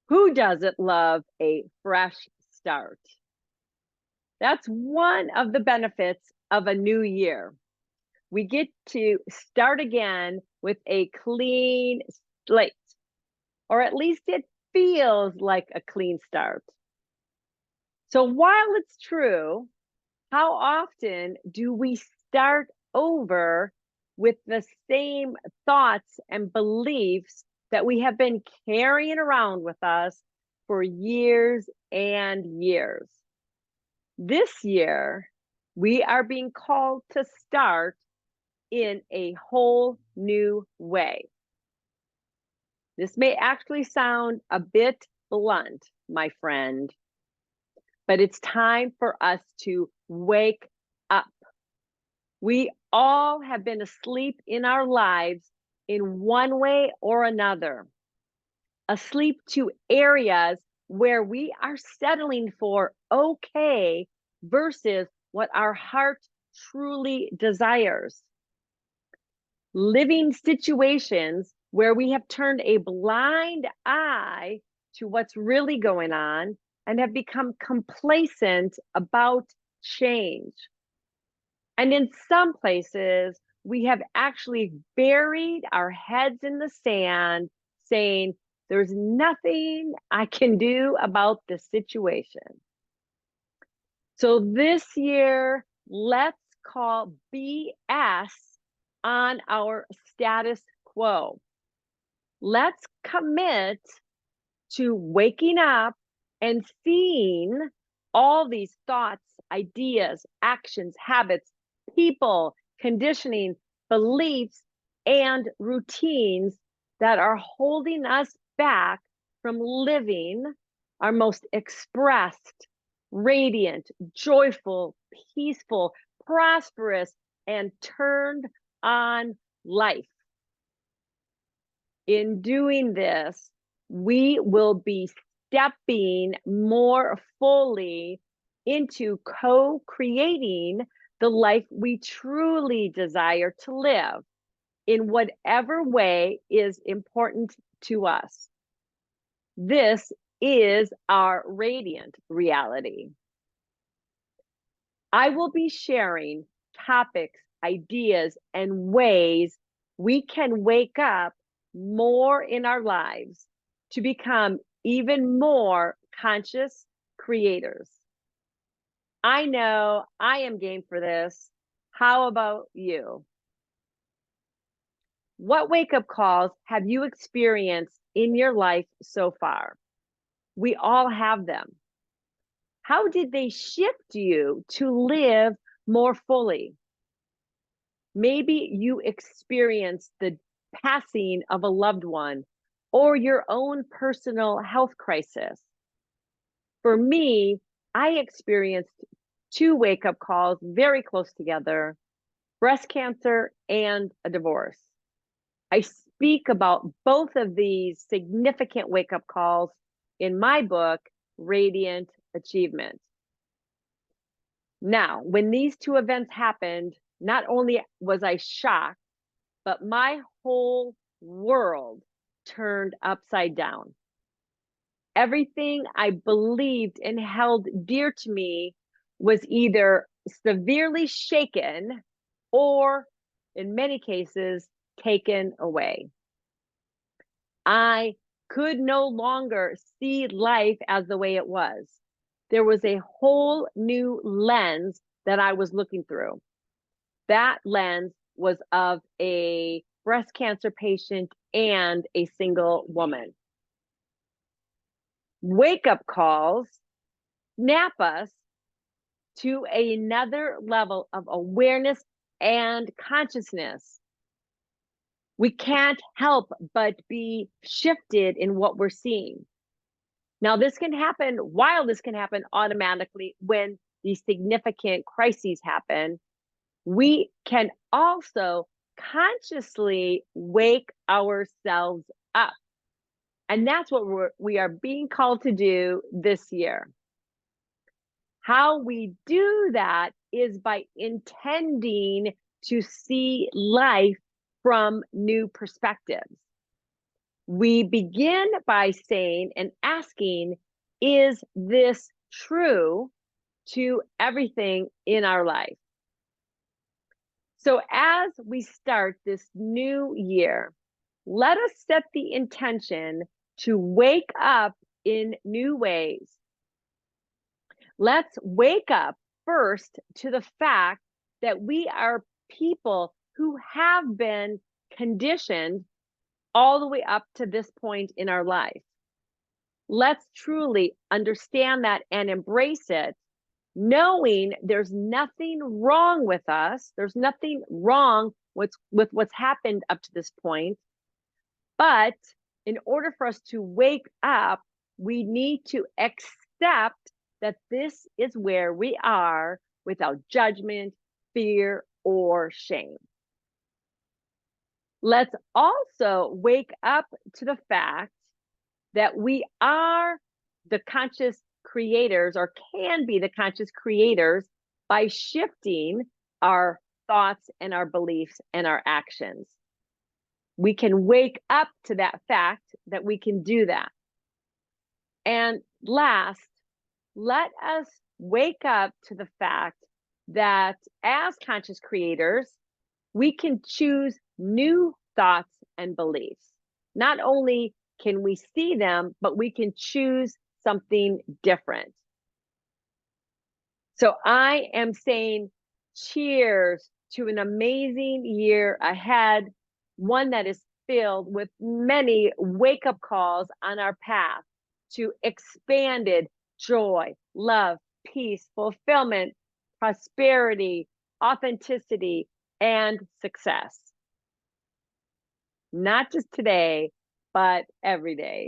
Who doesn't love a fresh start? That's one of the benefits of a new year. We get to start again with a clean slate, or at least it feels like a clean start. So while it's true, how often do we start over with the same thoughts and beliefs that we have been carrying around with us for years and years? This year, we are being called to start in a whole new way. This may actually sound a bit blunt, my friend, but it's time for us to wake up. We all have been asleep in our lives in one way or another, asleep to areas where we are settling for okay versus what our heart truly desires. Living situations where we have turned a blind eye to what's really going on and have become complacent about change. And in some places, we have actually buried our heads in the sand, saying, there's nothing I can do about the situation. So this year, let's call BS on our status quo. Let's commit to waking up and seeing all these thoughts, ideas, actions, habits, people, conditioning, beliefs, and routines that are holding us back from living our most expressed, radiant, joyful, peaceful, prosperous, and turned on life. In doing this, we will be stepping more fully into co-creating the life we truly desire to live in whatever way is important to us. This is our radiant reality. I will be sharing topics, ideas, and ways we can wake up more in our lives to become even more conscious creators. I know I am game for this. How about you? What wake-up calls have you experienced in your life so far? We all have them. How did they shift you to live more fully? Maybe you experienced the passing of a loved one or your own personal health crisis. For me, I experienced two wake-up calls very close together: breast cancer and a divorce. I speak about both of these significant wake-up calls in my book, Radiant Achievement. Now, when these two events happened, not only was I shocked, but my whole world turned upside down. Everything I believed and held dear to me was either severely shaken or, in many cases, taken away. I could no longer see life as the way it was. There was a whole new lens that I was looking through. That lens was of a breast cancer patient and a single woman. Wake-up calls snap us to another level of awareness and consciousness. We can't help but be shifted in what we're seeing. Now, this can happen automatically when these significant crises happen. We can also consciously wake ourselves up. And that's what we are being called to do this year. How we do that is by intending to see life from new perspectives. We begin by saying and asking, is this true to everything in our life? So as we start this new year, let us set the intention to wake up in new ways. Let's wake up first to the fact that we are people who have been conditioned all the way up to this point in our life. Let's truly understand that and embrace it, knowing there's nothing wrong with us. There's nothing wrong with what's happened up to this point. But in order for us to wake up, we need to accept that this is where we are without judgment, fear, or shame. Let's also wake up to the fact that we are the conscious creators, or can be the conscious creators, by shifting our thoughts and our beliefs and our actions. We can wake up to that fact that we can do that. And last, let us wake up to the fact that as conscious creators, we can choose new thoughts and beliefs. Not only can we see them, but we can choose something different. So I am saying cheers to an amazing year ahead, one that is filled with many wake-up calls on our path to expanded joy, love, peace, fulfillment, prosperity, authenticity, and success. Not just today, but every day.